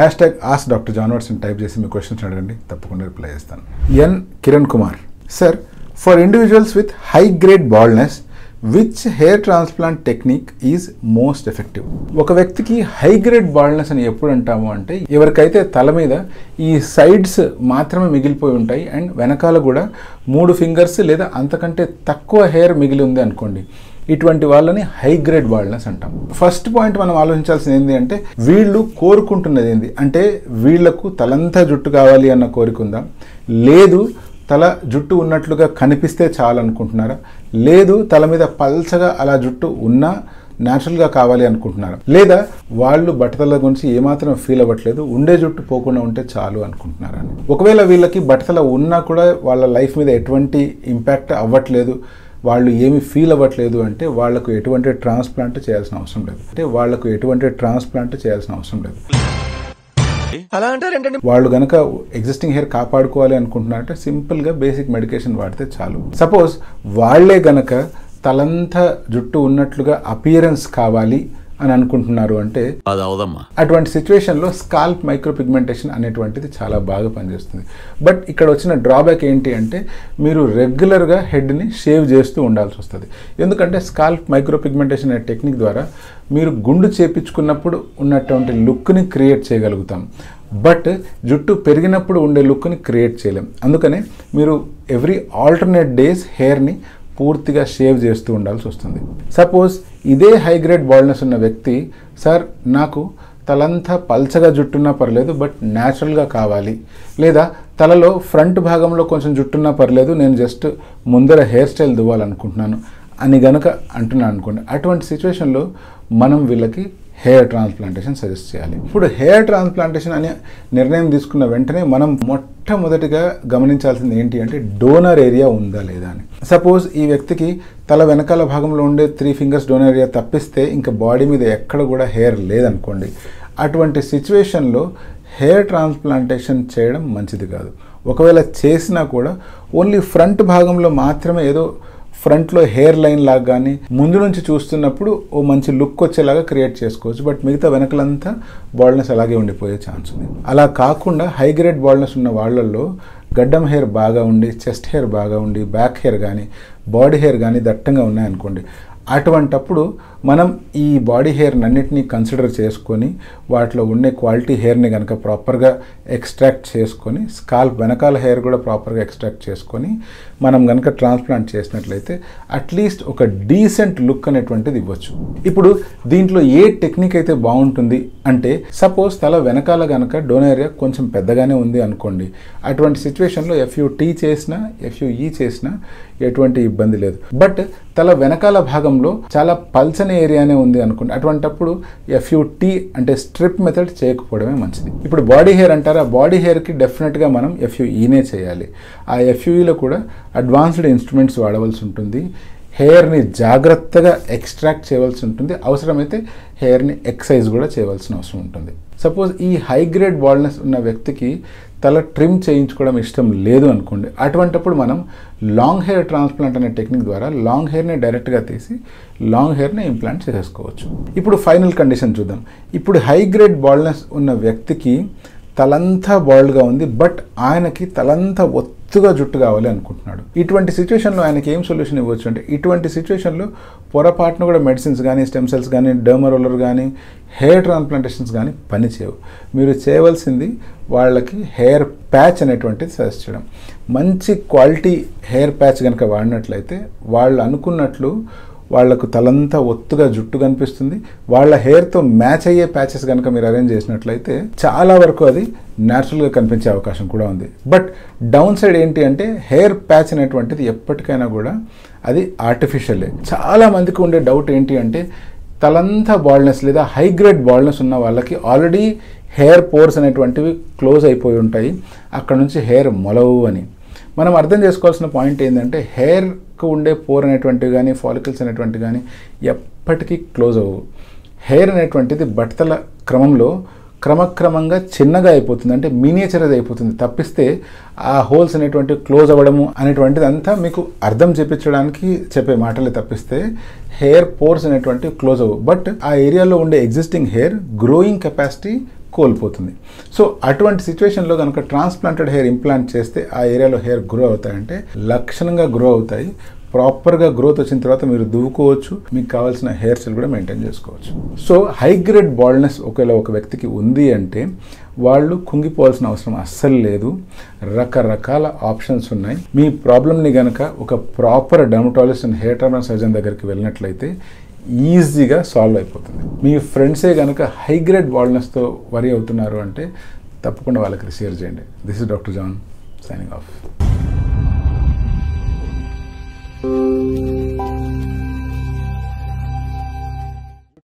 Ask doctor John Watson type చేసి మీ questions అడగండి, తప్పకుండా రిప్లై చేస్తాను. N Kiran Kumar, sir for individuals with high grade baldness which hair transplant technique is most effective? ఒక వ్యక్తికి high grade baldness అని ఎప్పుడు అంటాము అంటే, ఎవరికైతే తల మీద ఈ సైడ్స్ మాత్రమే మిగిలిపోయి ఉంటాయి అండ్ వెనకాల కూడా 3 ఫింగర్స్ లేదా అంతకంటే తక్కువ హెయిర్ మిగిలి ఉంది అనుకోండి, ఇటువంటి వాళ్ళని హై గ్రేడ్ బాల్డ్నెస్ అంటాం. ఫస్ట్ పాయింట్ మనం ఆలోచించాల్సింది ఏంటి అంటే, వీళ్ళు కోరుకుంటున్నది ఏంటి అంటే, వీళ్లకు తలంతా జుట్టు కావాలి అన్న కోరిక ఉందా, లేదు తల జుట్టు ఉన్నట్లుగా కనిపిస్తే చాలు అనుకుంటున్నారా, లేదు తల మీద పల్చగా అలా జుట్టు ఉన్నా న్యాచురల్గా కావాలి అనుకుంటున్నారా, లేదా వాళ్ళు బట్టతల గురించి ఏమాత్రం ఫీల్ అవ్వట్లేదు, ఉండే జుట్టు పోకుండా ఉంటే చాలు అనుకుంటున్నారా అని. ఒకవేళ వీళ్ళకి బట్టతల ఉన్నా కూడా వాళ్ళ లైఫ్ మీద ఎటువంటి ఇంపాక్ట్ అవ్వట్లేదు, వాళ్ళు ఏమి ఫీల్ అవ్వట్లేదు అంటే వాళ్లకు ఎటువంటి ట్రాన్స్ప్లాంట్ చేయాల్సిన అవసరం లేదు. అలా అంటారేంటండి? వాళ్ళు గనక ఎగ్జిస్టింగ్ హెయిర్ కాపాడుకోవాలి అనుకుంటున్నారంటే సింపుల్గా బేసిక్ మెడికేషన్ వాడితే చాలు. సపోజ్ వాళ్లే గనక తలంతా జుట్టు ఉన్నట్లుగా అపియరెన్స్ కావాలి అని అనుకుంటున్నారు అంటే అటువంటి సిచ్యువేషన్లో స్కాల్ప్ మైక్రోపిగ్మెంటేషన్ అనేటువంటిది చాలా బాగా పనిచేస్తుంది. బట్ ఇక్కడ వచ్చిన డ్రాబ్యాక్ ఏంటి అంటే, మీరు రెగ్యులర్గా హెడ్ని షేవ్ చేస్తూ ఉండాల్సి వస్తుంది. ఎందుకంటే స్కాల్ప్ మైక్రోపిగ్మెంటేషన్ అనే టెక్నిక్ ద్వారా మీరు గుండు చేపించుకున్నప్పుడు ఉన్నటువంటి లుక్ని క్రియేట్ చేయగలుగుతాం, బట్ జుట్టు పెరిగినప్పుడు ఉండే లుక్ని క్రియేట్ చేయలేం. అందుకనే మీరు ఎవ్రీ ఆల్టర్నేట్ డేస్ హెయిర్ని పూర్తిగా షేవ్ చేస్తూ ఉండాల్సి వస్తుంది. సపోజ్ ఇదే హై గ్రేడ్ బాల్డ్నెస్ ఉన్న వ్యక్తి, సార్ నాకు తలంతా పల్చగా జుట్టున్నా పర్లేదు బట్ న్యాచురల్గా కావాలి, లేదా తలలో ఫ్రంట్ భాగంలో కొంచెం జుట్టున్నా పర్లేదు, నేను జస్ట్ ముందర హెయిర్ స్టైల్ దువ్వాలనుకుంటున్నాను అని గనక అంటున్నాను అనుకోండి, అటువంటి సిచ్యువేషన్లో మనం వీళ్ళకి హెయిర్ ట్రాన్స్ప్లాంటేషన్ సజెస్ట్ చేయాలి. ఇప్పుడు హెయిర్ ట్రాన్స్ప్లాంటేషన్ అనే నిర్ణయం తీసుకున్న వెంటనే మనం మొట్టమొదటిగా గమనించాల్సింది ఏంటి అంటే, డోనర్ ఏరియా ఉందా లేదా అని. సపోజ్ ఈ వ్యక్తికి తల వెనకాల భాగంలో ఉండే 3 ఫింగర్స్ డోనర్ ఏరియా తప్పిస్తే ఇంకా బాడీ మీద ఎక్కడ కూడా హెయిర్ లేదనుకోండి, అటువంటి సిచ్యువేషన్లో హెయిర్ ట్రాన్స్ప్లాంటేషన్ చేయడం మంచిది కాదు. ఒకవేళ చేసినా కూడా ఓన్లీ ఫ్రంట్ భాగంలో మాత్రమే ఏదో ఫ్రంట్లో హెయిర్ లైన్ లాగా కానీ ముందు నుంచి చూస్తున్నప్పుడు ఓ మంచి లుక్ వచ్చేలాగా క్రియేట్ చేసుకోవచ్చు, బట్ మిగతా వెనకలంతా బాల్డ్నెస్ అలాగే ఉండిపోయే ఛాన్స్ ఉంది. అలా కాకుండా హై గ్రేడ్ బాల్డ్నెస్ ఉన్న వాళ్ళల్లో గడ్డం హెయిర్ బాగా ఉండి, చెస్ట్ హెయిర్ బాగా ఉండి, బ్యాక్ హెయిర్ కానీ బాడీ హెయిర్ కానీ దట్టంగా ఉన్నాయనుకోండి, అటువంటప్పుడు మనం ఈ బాడీ హెయిర్ అన్నిటినీ కన్సిడర్ చేసుకొని వాటిలో ఉండే క్వాలిటీ హెయిర్ని కనుక ప్రాపర్గా ఎక్స్ట్రాక్ట్ చేసుకొని, స్కాల్ప్ వెనకాల హెయిర్ కూడా ప్రాపర్గా ఎక్స్ట్రాక్ట్ చేసుకొని మనం కనుక ట్రాన్స్ప్లాంట్ చేసినట్లయితే అట్లీస్ట్ ఒక డీసెంట్ లుక్ అనేటువంటిది ఇవ్వచ్చు. ఇప్పుడు దీంట్లో ఏ టెక్నిక్ అయితే బాగుంటుంది అంటే, సపోజ్ తల వెనకాల కనుక డోనర్ ఏరియా కొంచెం పెద్దగానే ఉంది అనుకోండి, అటువంటి సిచ్యువేషన్లో FUT చేసినా FUE చేసినా ఎటువంటి ఇబ్బంది లేదు. బట్ తల వెనకాల భాగంలో చాలా పల్చని ఏరియానే ఉంది అనుకోండి, అటువంటప్పుడు FUT అంటే స్ట్రిప్ మెథడ్ చేయకపోవడమే మంచిది. ఇప్పుడు బాడీ హెయిర్ అంటారా, బాడీ హెయిర్కి డెఫినెట్గా మనం FUEనే చేయాలి. ఆ FUEలో కూడా అడ్వాన్స్డ్ ఇన్స్ట్రుమెంట్స్ వాడవలసి ఉంటుంది, హెయిర్ని జాగ్రత్తగా ఎక్స్ట్రాక్ట్ చేయవలసి ఉంటుంది, అవసరమైతే హెయిర్ని ఎక్సైజ్ కూడా చేయవలసిన అవసరం ఉంటుంది. సపోజ్ ఈ హై గ్రేడ్ బాల్డ్నెస్ ఉన్న వ్యక్తికి తల ట్రిమ్ చేయించుకోవడం ఇష్టం లేదు అనుకోండి, అటువంటప్పుడు మనం లాంగ్ హెయిర్ ట్రాన్స్ప్లాంట్ అనే టెక్నిక్ ద్వారా లాంగ్ హెయిర్ని డైరెక్ట్గా తీసి లాంగ్ హెయిర్ని ఇంప్లాంట్ చేసేసుకోవచ్చు. ఇప్పుడు ఫైనల్ కండిషన్ చూద్దాం. ఇప్పుడు హై గ్రేడ్ బాల్డ్నెస్ ఉన్న వ్యక్తికి తలంతా బాల్డ్గా ఉంది, బట్ ఆయనకి తలంతా ఒత్తుగా జుట్టు కావాలి అనుకుంటున్నాడు. ఇటువంటి సిచ్యువేషన్లో ఆయనకి ఏం సొల్యూషన్ ఇవ్వచ్చు అంటే, ఇటువంటి సిచ్యువేషన్లో పొరపాటును కూడా మెడిసిన్స్ కానీ, స్టెమ్ సెల్స్ కానీ, డర్మా రోలర్ కానీ, హెయిర్ ట్రాన్స్ప్లాంటేషన్స్ కానీ పనిచేయవు. మీరు చేయవలసింది వాళ్ళకి హెయిర్ ప్యాచ్ అనేటువంటిది సజెస్ట్ చేయడం. మంచి క్వాలిటీ హెయిర్ ప్యాచ్ కనుక వాడినట్లయితే వాళ్ళు అనుకున్నట్లు వాళ్లకు తలంతా ఒత్తుగా జుట్టు కనిపిస్తుంది. వాళ్ళ హెయిర్తో మ్యాచ్ అయ్యే ప్యాచెస్ కనుక మీరు అరేంజ్ చేసినట్లయితే చాలా వరకు అది న్యాచురల్గా కనిపించే అవకాశం కూడా ఉంది. బట్ డౌన్ సైడ్ ఏంటి అంటే, హెయిర్ ప్యాచ్ అనేటువంటిది ఎప్పటికైనా కూడా అది ఆర్టిఫిషియలే. చాలా మందికి ఉండే డౌట్ ఏంటి అంటే, తలంతా బాల్డ్నెస్ లేదా హై గ్రేడ్ బాల్డ్నెస్ ఉన్న వాళ్ళకి ఆల్రెడీ హెయిర్ పోర్స్ అనేటువంటివి క్లోజ్ అయిపోయి ఉంటాయి, అక్కడ నుంచి హెయిర్ మొలవు అని. మనం అర్థం చేసుకోవాల్సిన పాయింట్ ఏంటంటే, హెయిర్కు ఉండే పోర్ అనేటువంటివి కానీ, ఫాలికల్స్ అనేటువంటివి కానీ ఎప్పటికీ క్లోజ్ అవ్వవు. హెయిర్ అనేటువంటిది బట్టతల క్రమంలో క్రమక్రమంగా చిన్నగా అయిపోతుంది, అంటే మినియేచరైజ్ అయిపోతుంది తప్పిస్తే ఆ హోల్స్ అనేటువంటి క్లోజ్ అవ్వడము అనేటువంటిది అంతా మీకు అర్థం చెప్పించడానికి చెప్పే మాటలే తప్పిస్తే హెయిర్ పోర్స్ అనేటువంటివి క్లోజ్ అవ్వవు. బట్ ఆ ఏరియాలో ఉండే ఎగ్జిస్టింగ్ హెయిర్ గ్రోయింగ్ కెపాసిటీ కోల్పోతుంది. సో అటువంటి సిచ్యువేషన్లో కనుక ట్రాన్స్ప్లాంటెడ్ హెయిర్ ఇంప్లాంట్ చేస్తే ఆ ఏరియాలో హెయిర్ గ్రో అవుతాయంటే లక్షణంగా గ్రో అవుతాయి. ప్రాపర్గా గ్రోత్ వచ్చిన తర్వాత మీరు దువ్వుకోవచ్చు, మీకు కావాల్సిన హెయిర్ స్టైల్ కూడా మెయింటైన్ చేసుకోవచ్చు. సో హై గ్రేడ్ బాల్డ్నెస్ ఒకవేళ ఒక వ్యక్తికి ఉంది అంటే వాళ్ళు కుంగిపోవాల్సిన అవసరం అస్సలు లేదు. రకరకాల ఆప్షన్స్ ఉన్నాయి. మీ ప్రాబ్లమ్ని కనుక ఒక proper dermatologist and hair transplant surgeon దగ్గరికి వెళ్ళినట్లయితే ఈజీగా సాల్వ్ అయిపోతుంది. మీ ఫ్రెండ్సే కనుక హై గ్రేడ్ బాల్డ్నెస్తో వరీ అవుతున్నారు అంటే తప్పకుండా వాళ్ళకి షేర్ చేయండి. This is doctor John signing of.